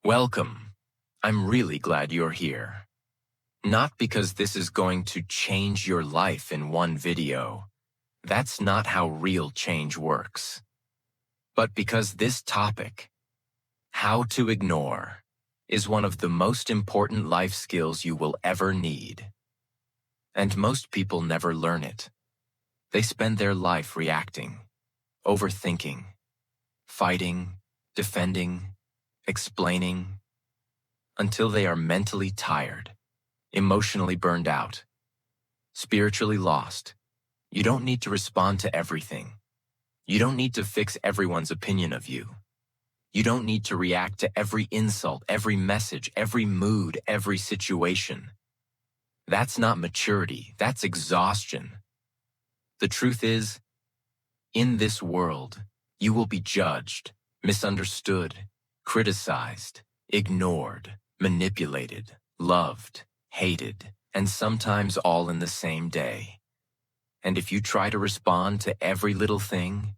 Welcome. I'm really glad you're here. Not because this is going to change your life in one video. That's not how real change works. But because this topic, how to ignore, is one of the most important life skills you will ever need. And most people never learn it. They spend their life reacting, overthinking, fighting, defending, explaining, until they are mentally tired, emotionally burned out, spiritually lost. You don't need to respond to everything. You don't need to fix everyone's opinion of you. You don't need to react to every insult, every message, every mood, every situation. That's not maturity, that's exhaustion. The truth is, in this world, you will be judged, misunderstood, criticized, ignored, manipulated, loved, hated, and sometimes all in the same day. And if you try to respond to every little thing,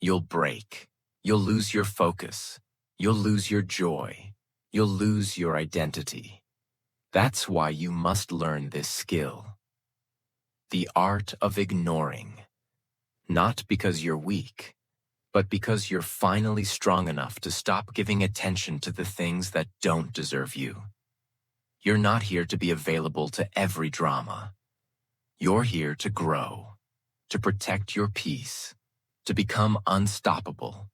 you'll break. You'll lose your focus. You'll lose your joy. You'll lose your identity. That's why you must learn this skill. The art of ignoring. Not because you're weak, but because you're finally strong enough to stop giving attention to the things that don't deserve you. You're not here to be available to every drama. You're here to grow, to protect your peace, to become unstoppable.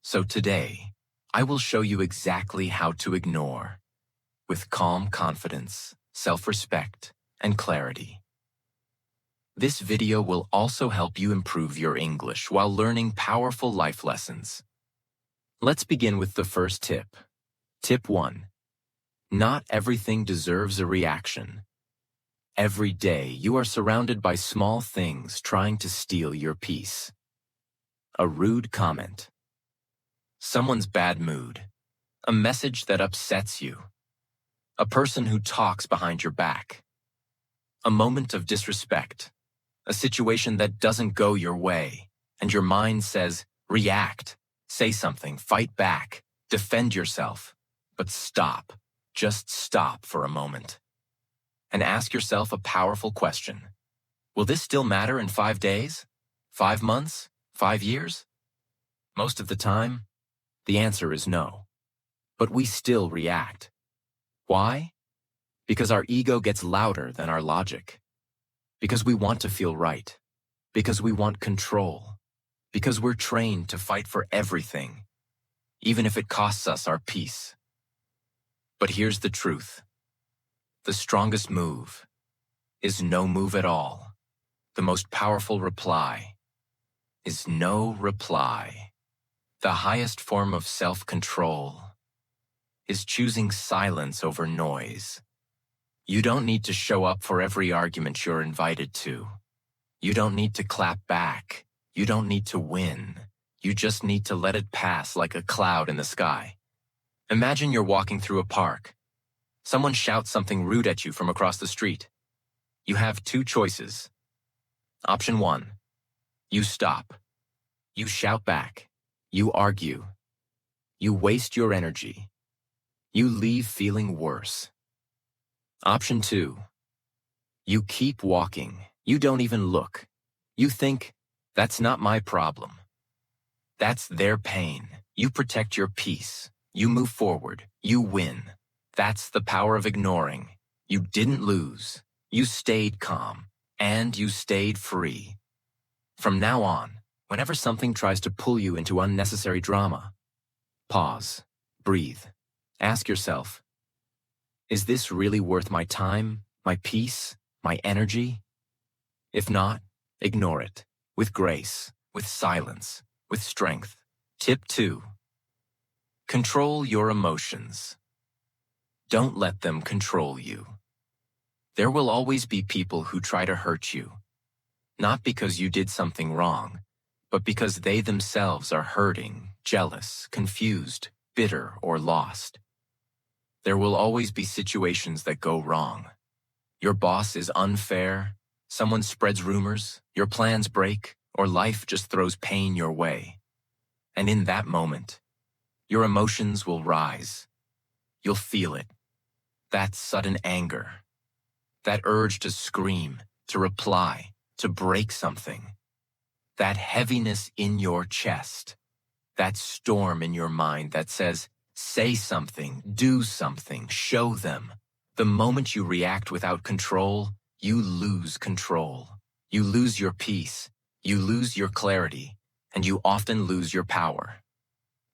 So today, I will show you exactly how to ignore, with calm confidence, self-respect, and clarity. This video will also help you improve your English while learning powerful life lessons. Let's begin with the first tip. Tip 1. Not everything deserves a reaction. Every day, you are surrounded by small things trying to steal your peace. A rude comment. Someone's bad mood. A message that upsets you. A person who talks behind your back. A moment of disrespect. A situation that doesn't go your way, and your mind says, react, say something, fight back, defend yourself. But stop. Just stop for a moment. And ask yourself a powerful question. Will this still matter in 5 days? 5 months? 5 years? Most of the time, the answer is no. But we still react. Why? Because our ego gets louder than our logic. Because we want to feel right. Because we want control. Because we're trained to fight for everything, even if it costs us our peace. But here's the truth. The strongest move is no move at all. The most powerful reply is no reply. The highest form of self-control is choosing silence over noise. You don't need to show up for every argument you're invited to. You don't need to clap back. You don't need to win. You just need to let it pass like a cloud in the sky. Imagine you're walking through a park. Someone shouts something rude at you from across the street. You have 2 choices. Option 1. You stop. You shout back. You argue. You waste your energy. You leave feeling worse. Option 2. You keep walking. You don't even look. You think, that's not my problem. That's their pain. You protect your peace. You move forward. You win. That's the power of ignoring. You didn't lose. You stayed calm. And you stayed free. From now on, whenever something tries to pull you into unnecessary drama, pause, breathe, ask yourself, is this really worth my time, my peace, my energy? If not, ignore it, with grace, with silence, with strength. Tip 2. Control your emotions. Don't let them control you. There will always be people who try to hurt you, not because you did something wrong, but because they themselves are hurting, jealous, confused, bitter, or lost. There will always be situations that go wrong. Your boss is unfair, someone spreads rumors, your plans break, or life just throws pain your way. And in that moment, your emotions will rise. You'll feel it. That sudden anger. That urge to scream, to reply, to break something. That heaviness in your chest. That storm in your mind that says, say something, do something, show them. The moment you react without control, you lose control. You lose your peace, you lose your clarity, and you often lose your power.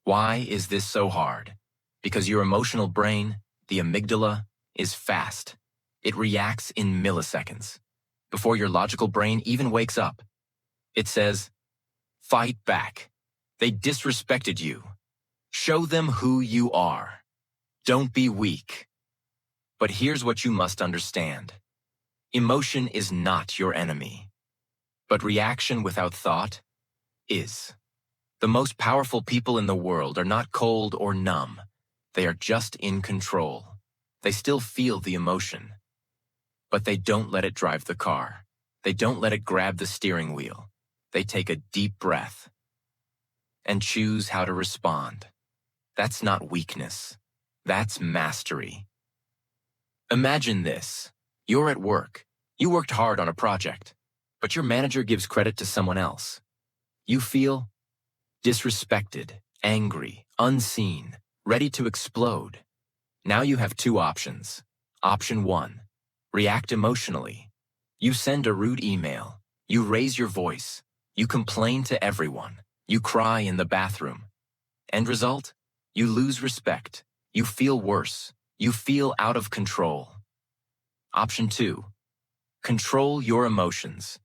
Why is this so hard? Because your emotional brain, the amygdala, is fast. It reacts in milliseconds. Before your logical brain even wakes up, it says, fight back. They disrespected you. Show them who you are. Don't be weak. But here's what you must understand. Emotion is not your enemy. But reaction without thought is. The most powerful people in the world are not cold or numb. They are just in control. They still feel the emotion. But they don't let it drive the car. They don't let it grab the steering wheel. They take a deep breath and choose how to respond. That's not weakness. That's mastery. Imagine this. You're at work. You worked hard on a project, but your manager gives credit to someone else. You feel disrespected, angry, unseen, ready to explode. Now you have two options. Option 1. React emotionally. You send a rude email. You raise your voice. You complain to everyone. You cry in the bathroom. End result? You lose respect. You feel worse. You feel out of control. Option 2. Control your emotions.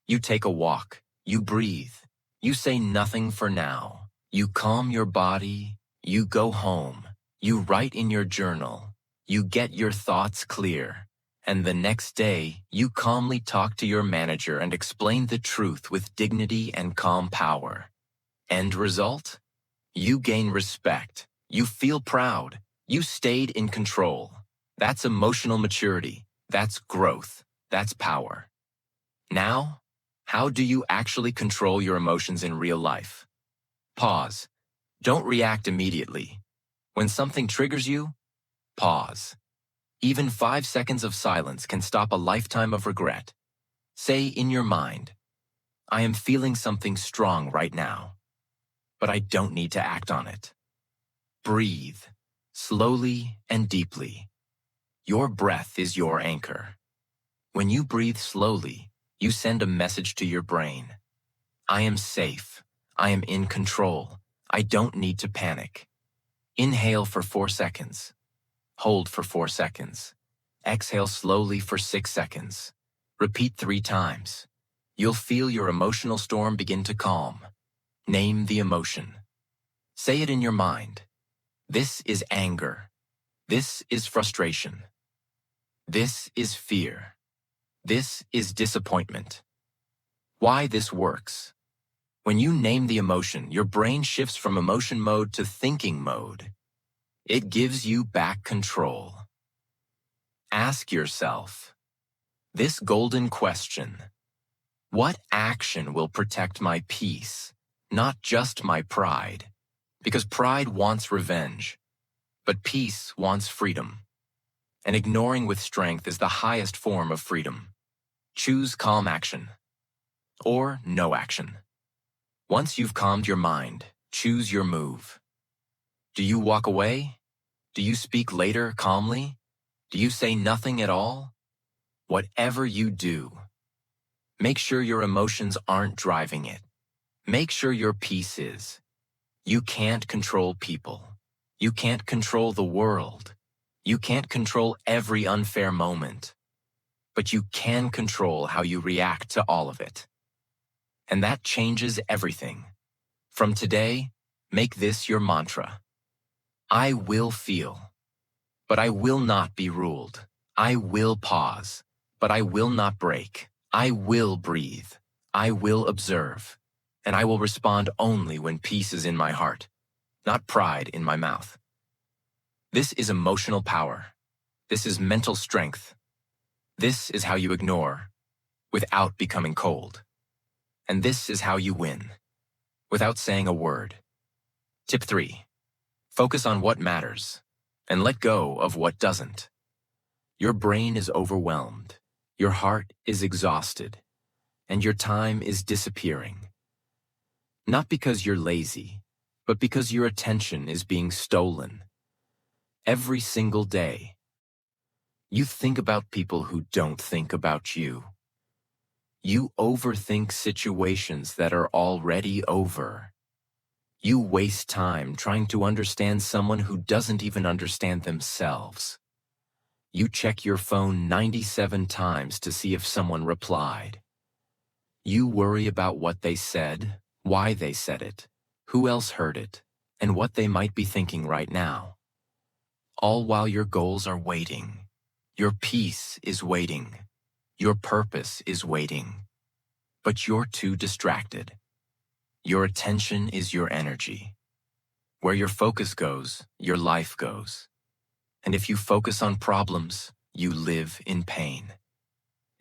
You take a walk. You breathe. You say nothing for now. You calm your body. You go home. You write in your journal. You get your thoughts clear. And the next day, you calmly talk to your manager and explain the truth with dignity and calm power. End result? You gain respect. You feel proud. You stayed in control. That's emotional maturity. That's growth. That's power. Now, how do you actually control your emotions in real life? Pause. Don't react immediately. When something triggers you, pause. Even 5 seconds of silence can stop a lifetime of regret. Say in your mind, I am feeling something strong right now, but I don't need to act on it. Breathe, slowly and deeply. Your breath is your anchor. When you breathe slowly, you send a message to your brain. I am safe. I am in control. I don't need to panic. Inhale for 4 seconds. Hold for 4 seconds. Exhale slowly for 6 seconds. Repeat 3 times. You'll feel your emotional storm begin to calm. Name the emotion. Say it in your mind. This is anger. This is frustration. This is fear. This is disappointment. Why this works? When you name the emotion, your brain shifts from emotion mode to thinking mode. It gives you back control. Ask yourself this golden question. What action will protect my peace, not just my pride? Because pride wants revenge, but peace wants freedom. And ignoring with strength is the highest form of freedom. Choose calm action or no action. Once you've calmed your mind, choose your move. Do you walk away? Do you speak later calmly? Do you say nothing at all? Whatever you do, make sure your emotions aren't driving it. Make sure your peace is. You can't control people. You can't control the world. You can't control every unfair moment. But you can control how you react to all of it. And that changes everything. From today, make this your mantra. I will feel, but I will not be ruled. I will pause, but I will not break. I will breathe. I will observe. And I will respond only when peace is in my heart, not pride in my mouth. This is emotional power. This is mental strength. This is how you ignore without becoming cold. And this is how you win without saying a word. Tip 3. Focus on what matters and let go of what doesn't. Your brain is overwhelmed, your heart is exhausted, and your time is disappearing. Not because you're lazy, but because your attention is being stolen. Every single day, you think about people who don't think about you. You overthink situations that are already over. You waste time trying to understand someone who doesn't even understand themselves. You check your phone 97 times to see if someone replied. You worry about what they said, why they said it, who else heard it, and what they might be thinking right now. All while your goals are waiting. Your peace is waiting. Your purpose is waiting. But you're too distracted. Your attention is your energy. Where your focus goes, your life goes. And if you focus on problems, you live in pain.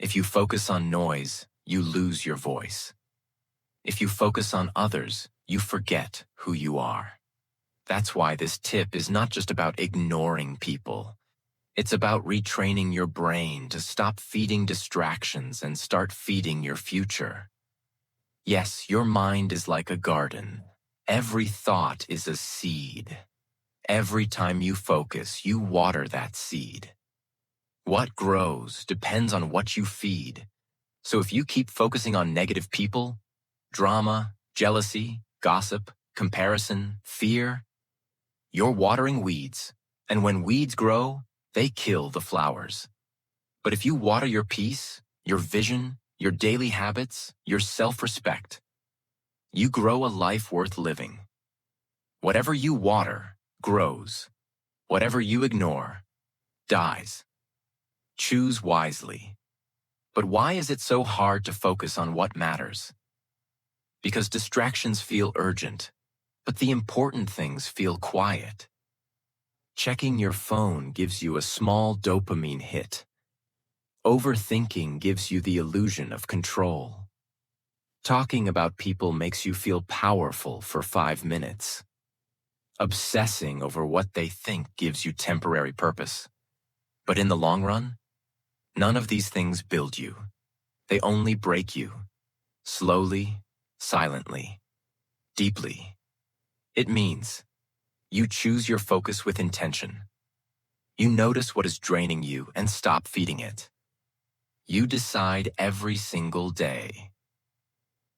If you focus on noise, you lose your voice. If you focus on others, you forget who you are. That's why this tip is not just about ignoring people. It's about retraining your brain to stop feeding distractions and start feeding your future. Yes, your mind is like a garden. Every thought is a seed. Every time you focus, you water that seed. What grows depends on what you feed. So if you keep focusing on negative people, drama, jealousy, gossip, comparison, fear, you're watering weeds. And when weeds grow, they kill the flowers. But if you water your peace, your vision, your daily habits, your self-respect, you grow a life worth living. Whatever you water grows. Whatever you ignore dies. Choose wisely. But why is it so hard to focus on what matters? Because distractions feel urgent, but the important things feel quiet. Checking your phone gives you a small dopamine hit. Overthinking gives you the illusion of control. Talking about people makes you feel powerful for 5 minutes. Obsessing over what they think gives you temporary purpose. But in the long run, none of these things build you. They only break you. Slowly, silently, deeply. It means you choose your focus with intention. You notice what is draining you and stop feeding it. You decide every single day.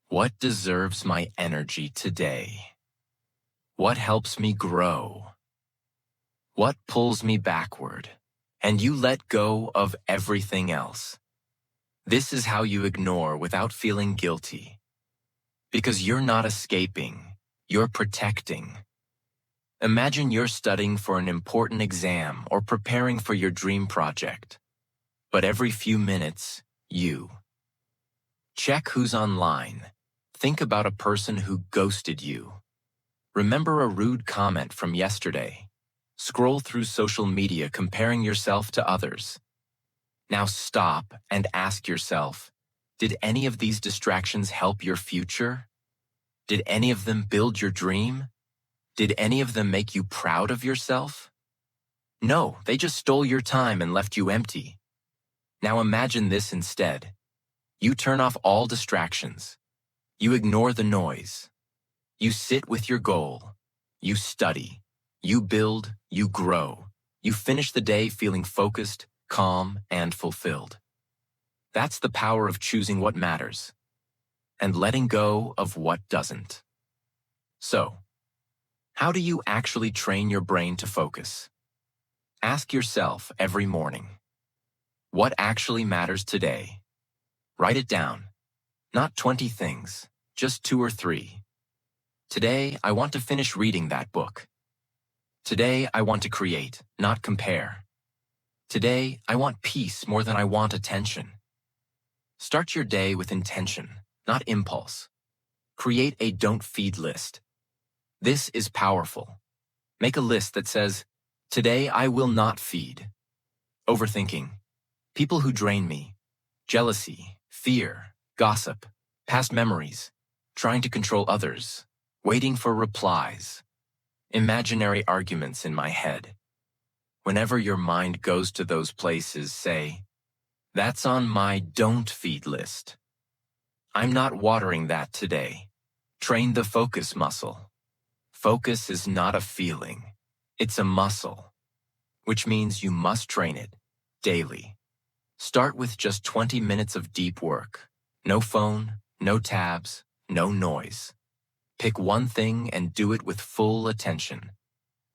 What deserves my energy today? What helps me grow? What pulls me backward? And you let go of everything else. This is how you ignore without feeling guilty. Because you're not escaping, you're protecting. Imagine you're studying for an important exam or preparing for your dream project. But every few minutes, you check who's online. Think about a person who ghosted you. Remember a rude comment from yesterday. Scroll through social media comparing yourself to others. Now stop and ask yourself, did any of these distractions help your future? Did any of them build your dream? Did any of them make you proud of yourself? No, they just stole your time and left you empty. Now imagine this instead. You turn off all distractions. You ignore the noise. You sit with your goal. You study. You build. You grow. You finish the day feeling focused, calm, and fulfilled. That's the power of choosing what matters and letting go of what doesn't. So, how do you actually train your brain to focus? Ask yourself every morning, what actually matters today? Write it down. Not 20 things, just 2 or 3. Today, I want to finish reading that book. Today, I want to create, not compare. Today, I want peace more than I want attention. Start your day with intention, not impulse. Create a don't feed list. This is powerful. Make a list that says, today I will not feed. Overthinking. People who drain me. Jealousy, fear, gossip, past memories, trying to control others, waiting for replies. imaginary arguments in my head. Whenever your mind goes to those places, say, "That's on my don't feed list. I'm not watering that today." Train the focus muscle. Focus is not a feeling. It's a muscle, which means you must train it daily. Start with just 20 minutes of deep work. No phone, no tabs, no noise. Pick one thing and do it with full attention.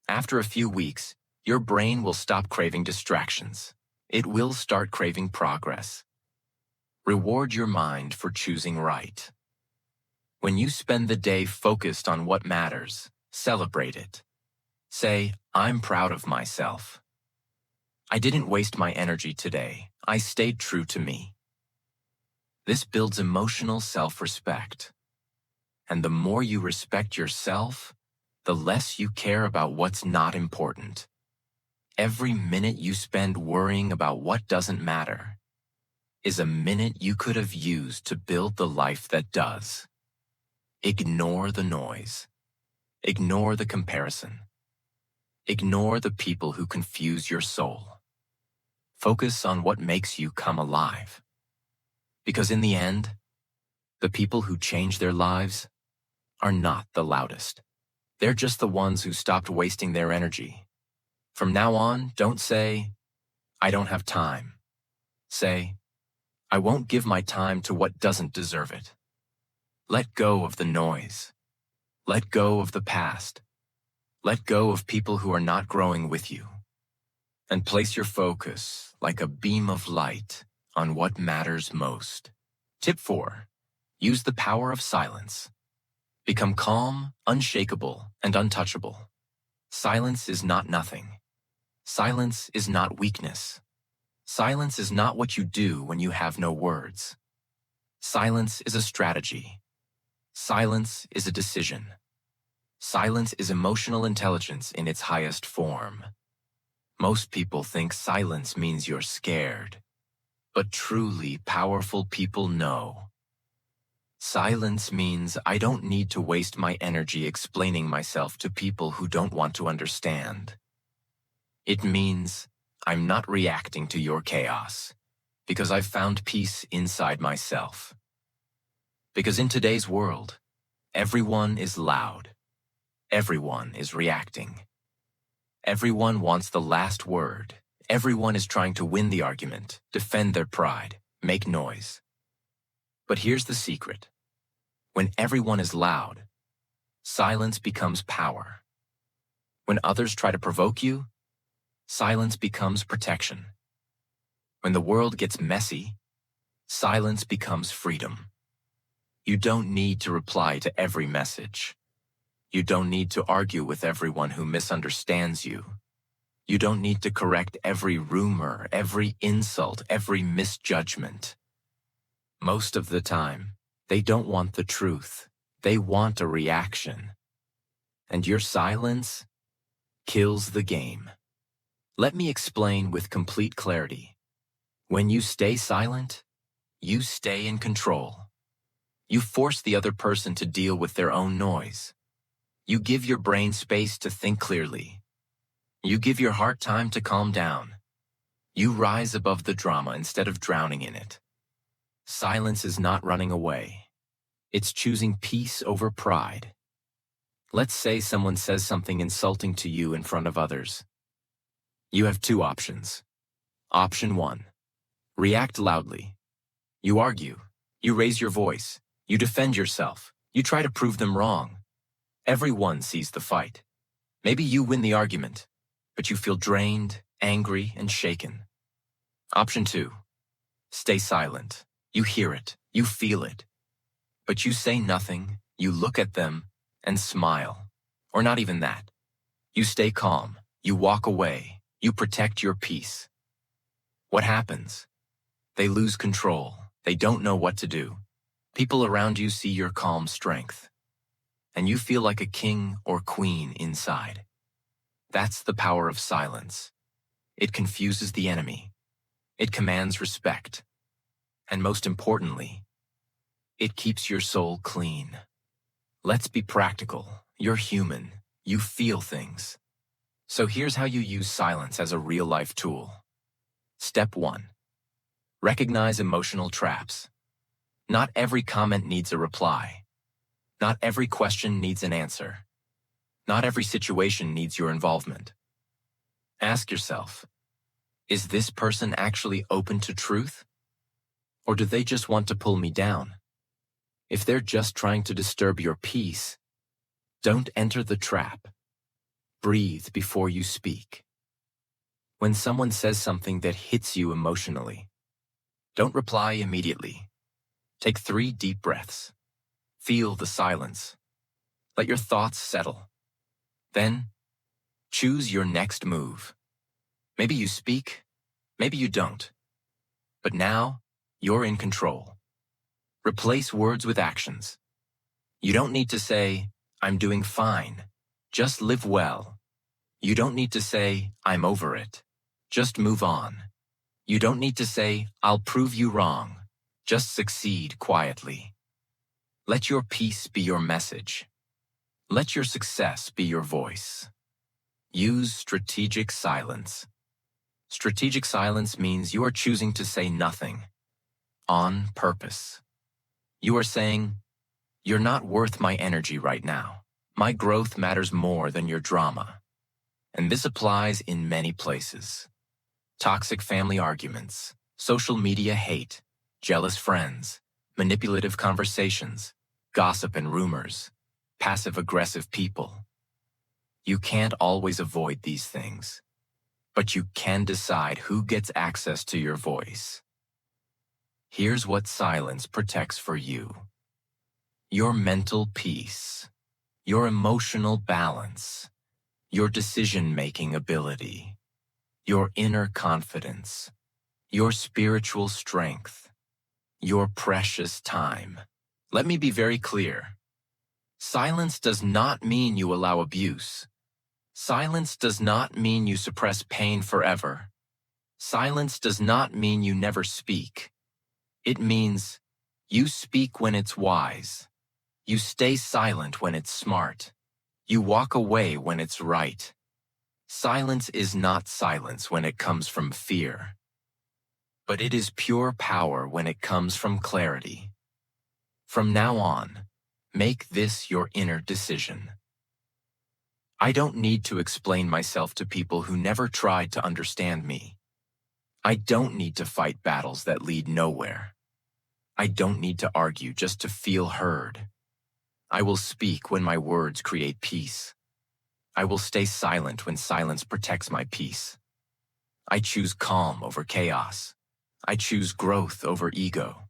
After a few weeks, your brain will stop craving distractions. It will start craving progress. Reward your mind for choosing right. When you spend the day focused on what matters, celebrate it. Say, "I'm proud of myself. I didn't waste my energy today. I stayed true to me." This builds emotional self-respect. And the more you respect yourself, the less you care about what's not important. Every minute you spend worrying about what doesn't matter is a minute you could have used to build the life that does. Ignore the noise. Ignore the comparison. Ignore the people who confuse your soul. Focus on what makes you come alive. Because in the end, the people who change their lives are not the loudest. They're just the ones who stopped wasting their energy. From now on, don't say, "I don't have time." Say, "I won't give my time to what doesn't deserve it." Let go of the noise. Let go of the past. Let go of people who are not growing with you. And place your focus like a beam of light on what matters most. Tip 4. Use the power of silence. Become calm, unshakable, and untouchable. Silence is not nothing. Silence is not weakness. Silence is not what you do when you have no words. Silence is a strategy. Silence is a decision. Silence is emotional intelligence in its highest form. Most people think silence means you're scared, but truly powerful people know. Silence means I don't need to waste my energy explaining myself to people who don't want to understand. It means I'm not reacting to your chaos because I've found peace inside myself. Because in today's world, everyone is loud. Everyone is reacting. Everyone wants the last word. Everyone is trying to win the argument, defend their pride, make noise. But here's the secret. When everyone is loud, silence becomes power. When others try to provoke you, silence becomes protection. When the world gets messy, silence becomes freedom. You don't need to reply to every message. You don't need to argue with everyone who misunderstands you. You don't need to correct every rumor, every insult, every misjudgment. Most of the time, they don't want the truth. They want a reaction. And your silence kills the game. Let me explain with complete clarity. When you stay silent, you stay in control. You force the other person to deal with their own noise. You give your brain space to think clearly. You give your heart time to calm down. You rise above the drama instead of drowning in it. Silence is not running away. It's choosing peace over pride. Let's say someone says something insulting to you in front of others. You have two options. Option 1. React loudly. You argue. You raise your voice. You defend yourself. You try to prove them wrong. Everyone sees the fight. Maybe you win the argument, but you feel drained, angry, and shaken. Option 2. Stay silent. You hear it. You feel it. But you say nothing. You look at them and smile. Or not even that. You stay calm. You walk away. You protect your peace. What happens? They lose control. They don't know what to do. People around you see your calm strength. And you feel like a king or queen inside. That's the power of silence. It confuses the enemy. It commands respect. And most importantly, it keeps your soul clean. Let's be practical. You're human. You feel things. So here's how you use silence as a real-life tool. Step 1. Recognize emotional traps. Not every comment needs a reply. Not every question needs an answer. Not every situation needs your involvement. Ask yourself, is this person actually open to truth? Or do they just want to pull me down? If they're just trying to disturb your peace, don't enter the trap. Breathe before you speak. When someone says something that hits you emotionally, don't reply immediately. Take 3 deep breaths. Feel the silence. Let your thoughts settle. Then, choose your next move. Maybe you speak, maybe you don't. But now, you're in control. Replace words with actions. You don't need to say, I'm doing fine. Just live well. You don't need to say, I'm over it. Just move on. You don't need to say, I'll prove you wrong. Just succeed quietly. Let your peace be your message. Let your success be your voice. Use strategic silence. Strategic silence means you are choosing to say nothing on purpose. You are saying, you're not worth my energy right now. My growth matters more than your drama. And this applies in many places. Toxic family arguments, social media hate, jealous friends, manipulative conversations, gossip and rumors, passive-aggressive people. You can't always avoid these things, but you can decide who gets access to your voice. Here's what silence protects for you: your mental peace, your emotional balance, your decision-making ability, your inner confidence, your spiritual strength, your precious time. Let me be very clear. Silence does not mean you allow abuse. Silence does not mean you suppress pain forever. Silence does not mean you never speak. It means you speak when it's wise. You stay silent when it's smart. You walk away when it's right. Silence is not silence when it comes from fear, but it is pure power when it comes from clarity. From now on, make this your inner decision. I don't need to explain myself to people who never tried to understand me. I don't need to fight battles that lead nowhere. I don't need to argue just to feel heard. I will speak when my words create peace. I will stay silent when silence protects my peace. I choose calm over chaos. I choose growth over ego.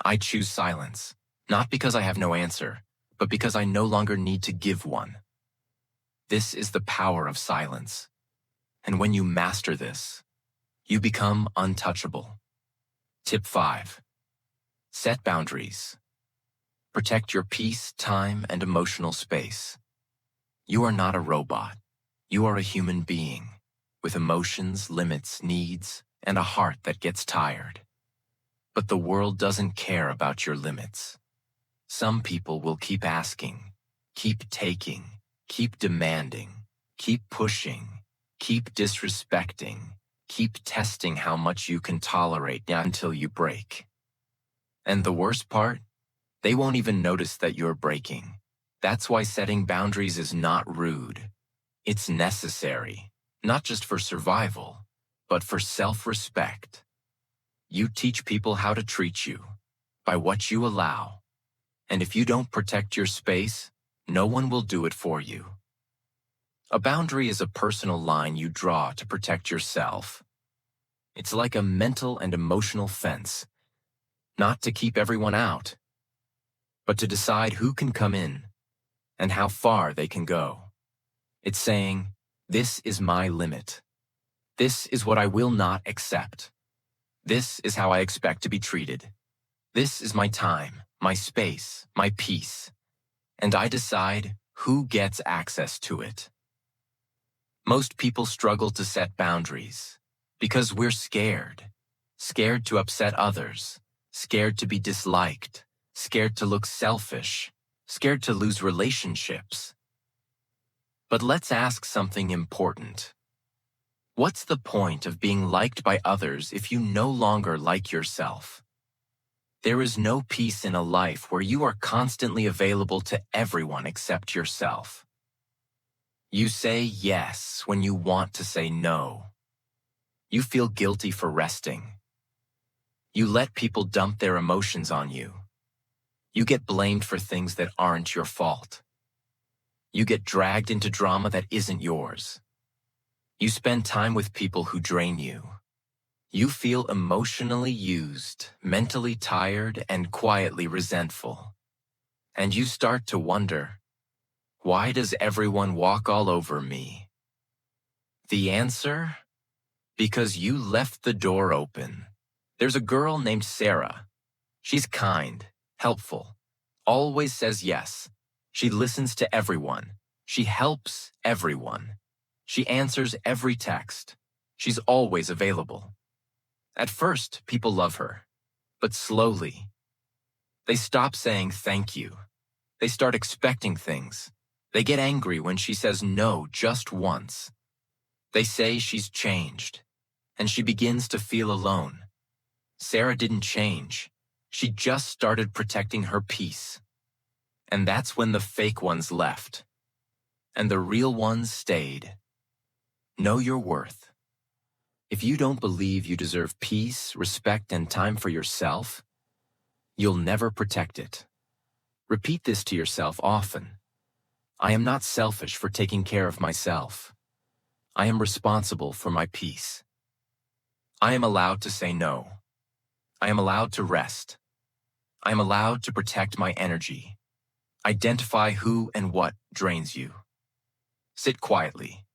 I choose silence, not because I have no answer, but because I no longer need to give one. This is the power of silence. And when you master this, you become untouchable. Tip 5. Set boundaries. Protect your peace, time, and emotional space. You are not a robot. You are a human being with emotions, limits, needs, and a heart that gets tired. But the world doesn't care about your limits. Some people will keep asking, keep taking, keep demanding, keep pushing, keep disrespecting, keep testing how much you can tolerate until you break. And the worst part? They won't even notice that you're breaking. That's why setting boundaries is not rude. It's necessary, not just for survival, but for self-respect. You teach people how to treat you by what you allow. And if you don't protect your space, no one will do it for you. A boundary is a personal line you draw to protect yourself. It's like a mental and emotional fence, not to keep everyone out, but to decide who can come in and how far they can go. It's saying, this is my limit. This is what I will not accept. This is how I expect to be treated. This is my time, my space, my peace, and I decide who gets access to it. Most people struggle to set boundaries because we're scared. Scared to upset others, scared to be disliked, scared to look selfish, scared to lose relationships. But let's ask something important. What's the point of being liked by others if you no longer like yourself? There is no peace in a life where you are constantly available to everyone except yourself. You say yes when you want to say no. You feel guilty for resting. You let people dump their emotions on you. You get blamed for things that aren't your fault. You get dragged into drama that isn't yours. You spend time with people who drain you. You feel emotionally used, mentally tired, and quietly resentful. And you start to wonder, why does everyone walk all over me? The answer? Because you left the door open. There's a girl named Sarah. She's kind, helpful, always says yes. She listens to everyone. She helps everyone. She answers every text. She's always available. At first, people love her, but slowly, they stop saying thank you. They start expecting things. They get angry when she says no just once. They say she's changed, and she begins to feel alone. Sarah didn't change. She just started protecting her peace. And that's when the fake ones left, and the real ones stayed. Know your worth. If you don't believe you deserve peace, respect, and time for yourself, you'll never protect it. Repeat this to yourself often. I am not selfish for taking care of myself. I am responsible for my peace. I am allowed to say no. I am allowed to rest. I am allowed to protect my energy. Identify who and what drains you. Sit quietly.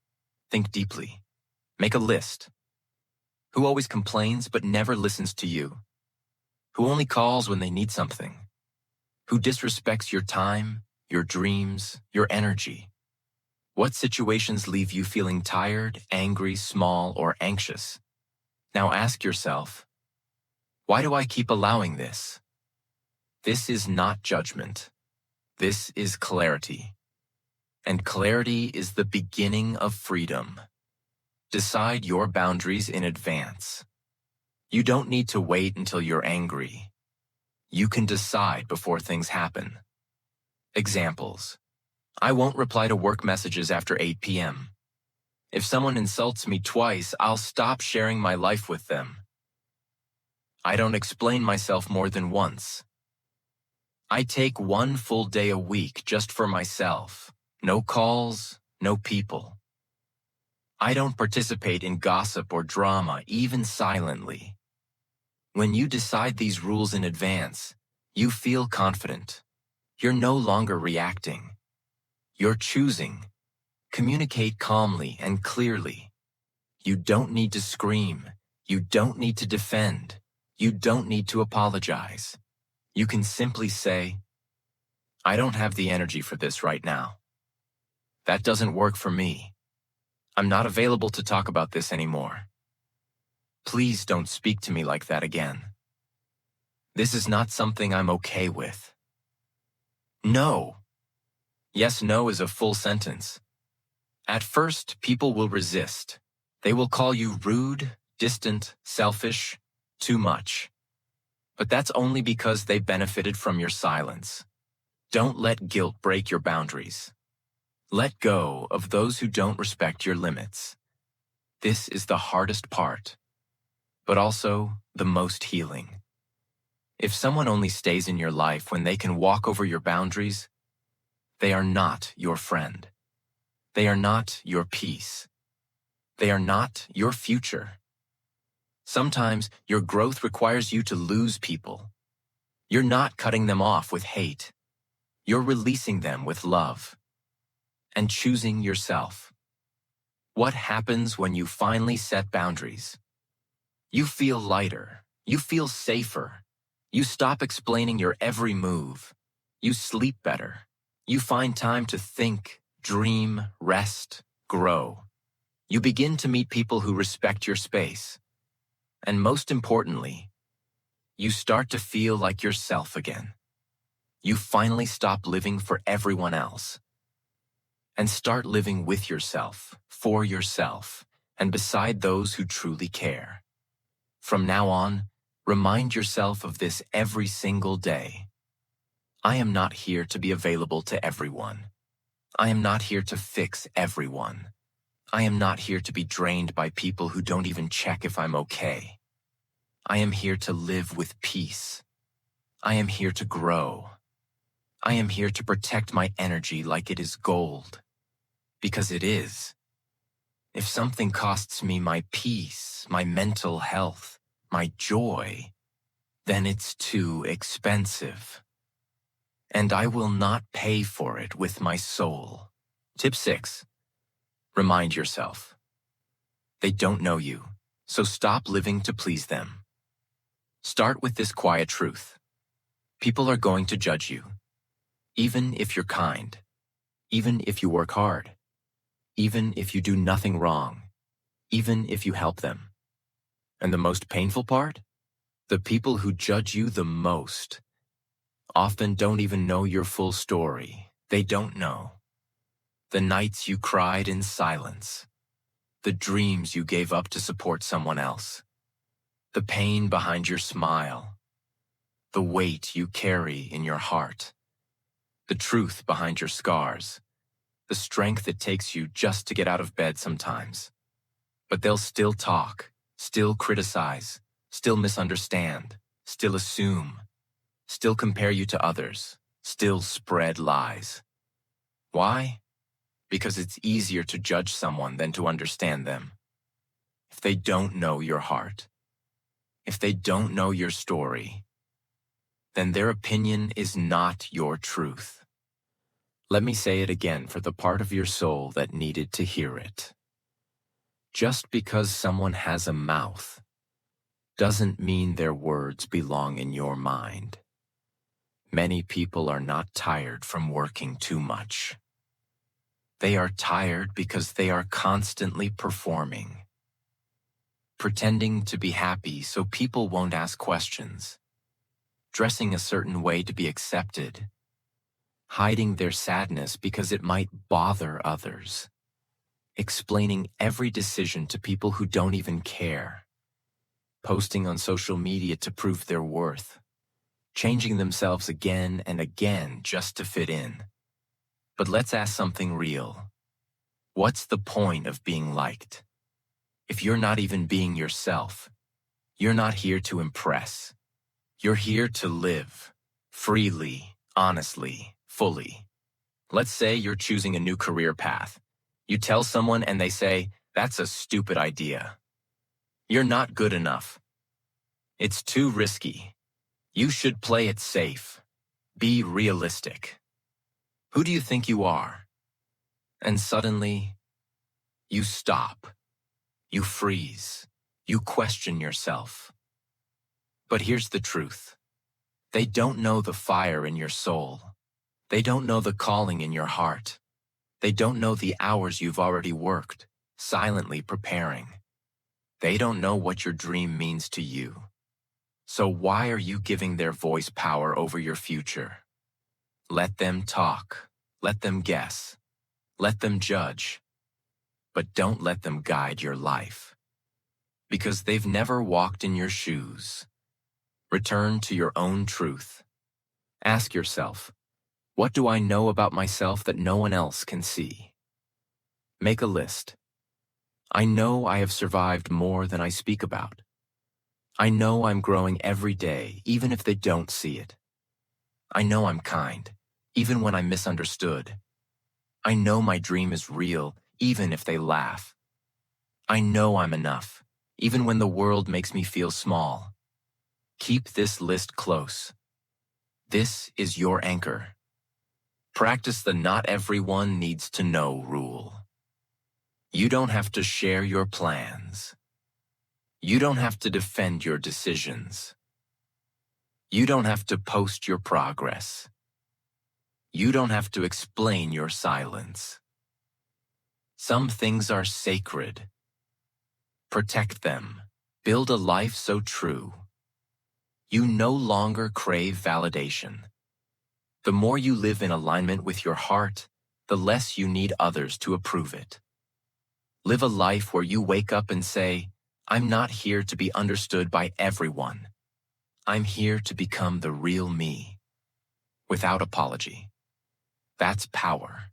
Think deeply. Make a list. Who always complains but never listens to you? Who only calls when they need something? Who disrespects your time, your dreams, your energy? What situations leave you feeling tired, angry, small, or anxious? Now ask yourself, why do I keep allowing this? This is not judgment. This is clarity. And clarity is the beginning of freedom. Decide your boundaries in advance. You don't need to wait until you're angry. You can decide before things happen. Examples. I won't reply to work messages after 8 p.m. If someone insults me twice, I'll stop sharing my life with them. I don't explain myself more than once. I take one full day a week just for myself. No calls, no people. I don't participate in gossip or drama, even silently. When you decide these rules in advance, you feel confident. You're no longer reacting. You're choosing. Communicate calmly and clearly. You don't need to scream. You don't need to defend. You don't need to apologize. You can simply say, I don't have the energy for this right now. That doesn't work for me. I'm not available to talk about this anymore. Please don't speak to me like that again. This is not something I'm okay with. No. Yes, no is a full sentence. At first, people will resist. They will call you rude, distant, selfish, too much. But that's only because they benefited from your silence. Don't let guilt break your boundaries. Let go of those who don't respect your limits. This is the hardest part, but also the most healing. If someone only stays in your life when they can walk over your boundaries, they are not your friend. They are not your peace. They are not your future. Sometimes your growth requires you to lose people. You're not cutting them off with hate. You're releasing them with love and choosing yourself. What happens when you finally set boundaries? You feel lighter. You feel safer. You stop explaining your every move. You sleep better. You find time to think, dream, rest, grow. You begin to meet people who respect your space. And most importantly, you start to feel like yourself again. You finally stop living for everyone else. and start living with yourself, for yourself, and beside those who truly care. From now on, remind yourself of this every single day. I am not here to be available to everyone. I am not here to fix everyone. I am not here to be drained by people who don't even check if I'm okay. I am here to live with peace. I am here to grow. I am here to protect my energy like it is gold. Because it is. If something costs me my peace, my mental health, my joy, then it's too expensive. And I will not pay for it with my soul. Tip 6. Remind yourself. They don't know you, so stop living to please them. Start with this quiet truth. People are going to judge you. Even if you're kind. Even if you work hard. Even if you do nothing wrong. Even if you help them. And the most painful part? The people who judge you the most often don't even know your full story. They don't know. The nights you cried in silence. The dreams you gave up to support someone else. The pain behind your smile. The weight you carry in your heart. The truth behind your scars. The strength it takes you just to get out of bed sometimes. But they'll still talk, still criticize, still misunderstand, still assume, still compare you to others, still spread lies. Why? Because it's easier to judge someone than to understand them. If they don't know your heart, if they don't know your story, then their opinion is not your truth. Let me say it again for the part of your soul that needed to hear it. Just because someone has a mouth doesn't mean their words belong in your mind. Many people are not tired from working too much. They are tired because they are constantly performing, pretending to be happy so people won't ask questions, dressing a certain way to be accepted, hiding their sadness because it might bother others, explaining every decision to people who don't even care, posting on social media to prove their worth, changing themselves again and again just to fit in. But let's ask something real. What's the point of being liked? If you're not even being yourself, you're not here to impress. You're here to live, freely, honestly, fully. Let's say you're choosing a new career path. You tell someone and they say, "That's a stupid idea. You're not good enough. It's too risky. You should play it safe. Be realistic. Who do you think you are?" And suddenly, you stop. You freeze. You question yourself. But here's the truth. They don't know the fire in your soul. They don't know the calling in your heart. They don't know the hours you've already worked, silently preparing. They don't know what your dream means to you. So why are you giving their voice power over your future? Let them talk. Let them guess. Let them judge. But don't let them guide your life. Because they've never walked in your shoes. Return to your own truth. Ask yourself, what do I know about myself that no one else can see? Make a list. I know I have survived more than I speak about. I know I'm growing every day, even if they don't see it. I know I'm kind, even when I'm misunderstood. I know my dream is real, even if they laugh. I know I'm enough, even when the world makes me feel small. Keep this list close. This is your anchor. Practice the not everyone needs to know rule. You don't have to share your plans. You don't have to defend your decisions. You don't have to post your progress. You don't have to explain your silence. Some things are sacred. Protect them. Build a life so true. You no longer crave validation. The more you live in alignment with your heart, the less you need others to approve it. Live a life where you wake up and say, I'm not here to be understood by everyone. I'm here to become the real me, without apology. That's power.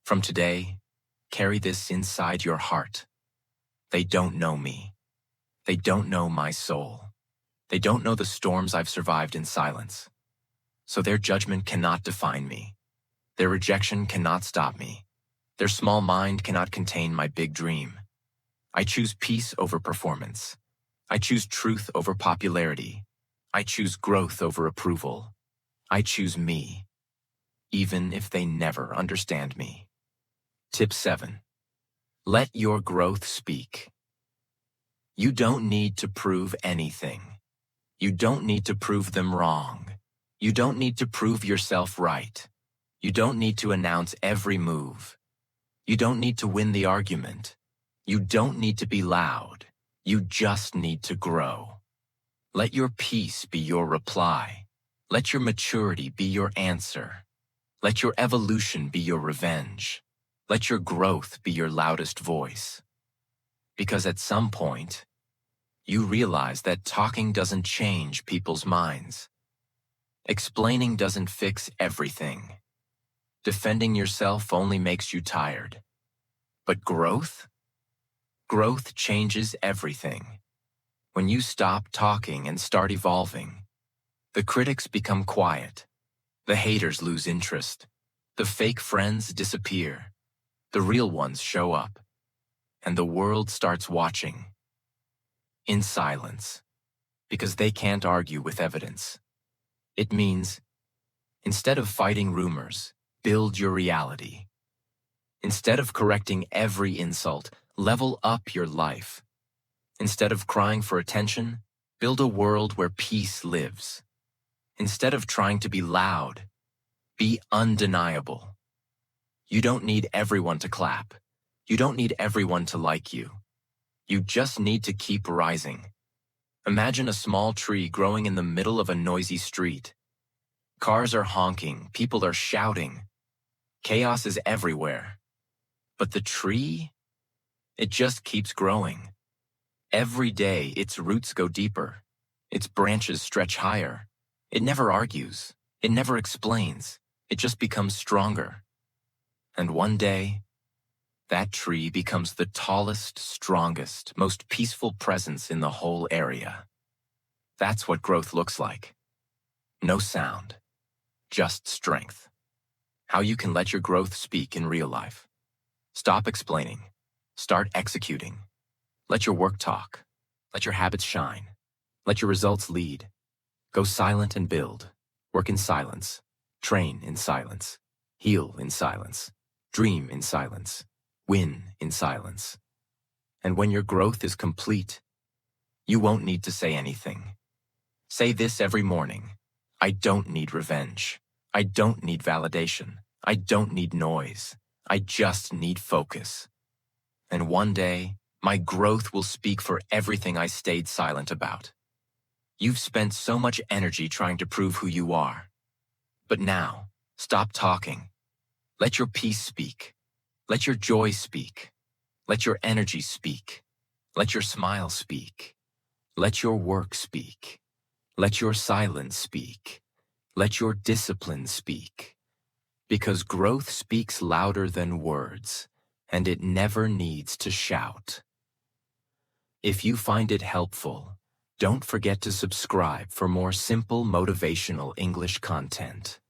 From today, carry this inside your heart. They don't know me. They don't know my soul. They don't know the storms I've survived in silence. So their judgment cannot define me. Their rejection cannot stop me. Their small mind cannot contain my big dream. I choose peace over performance. I choose truth over popularity. I choose growth over approval. I choose me, even if they never understand me. Tip 7. Let your growth speak. You don't need to prove anything. You don't need to prove them wrong. You don't need to prove yourself right. You don't need to announce every move. You don't need to win the argument. You don't need to be loud. You just need to grow. Let your peace be your reply. Let your maturity be your answer. Let your evolution be your revenge. Let your growth be your loudest voice. Because at some point, you realize that talking doesn't change people's minds. Explaining doesn't fix everything. Defending yourself only makes you tired. But growth? Growth changes everything. When you stop talking and start evolving, the critics become quiet. The haters lose interest. The fake friends disappear. The real ones show up. And the world starts watching. In silence. Because they can't argue with evidence. It means, instead of fighting rumors, build your reality. Instead of correcting every insult, level up your life. Instead of crying for attention, build a world where peace lives. Instead of trying to be loud, be undeniable. You don't need everyone to clap. You don't need everyone to like you. You just need to keep rising. Imagine a small tree growing in the middle of a noisy street. Cars are honking, people are shouting. Chaos is everywhere. But the tree? It just keeps growing. Every day, its roots go deeper. Its branches stretch higher. It never argues. It never explains. It just becomes stronger. And one day, that tree becomes the tallest, strongest, most peaceful presence in the whole area. That's what growth looks like. No sound, just strength. How you can let your growth speak in real life. Stop explaining. Start executing. Let your work talk. Let your habits shine. Let your results lead. Go silent and build. Work in silence. Train in silence. Heal in silence. Dream in silence. Win in silence. And when your growth is complete, you won't need to say anything. Say this every morning. I don't need revenge. I don't need validation. I don't need noise. I just need focus. And one day, my growth will speak for everything I stayed silent about. You've spent so much energy trying to prove who you are. But now, stop talking. Let your peace speak. Let your joy speak. Let your energy speak. Let your smile speak. Let your work speak. Let your silence speak. Let your discipline speak. Because growth speaks louder than words, and it never needs to shout. If you find it helpful, don't forget to subscribe for more simple motivational English content.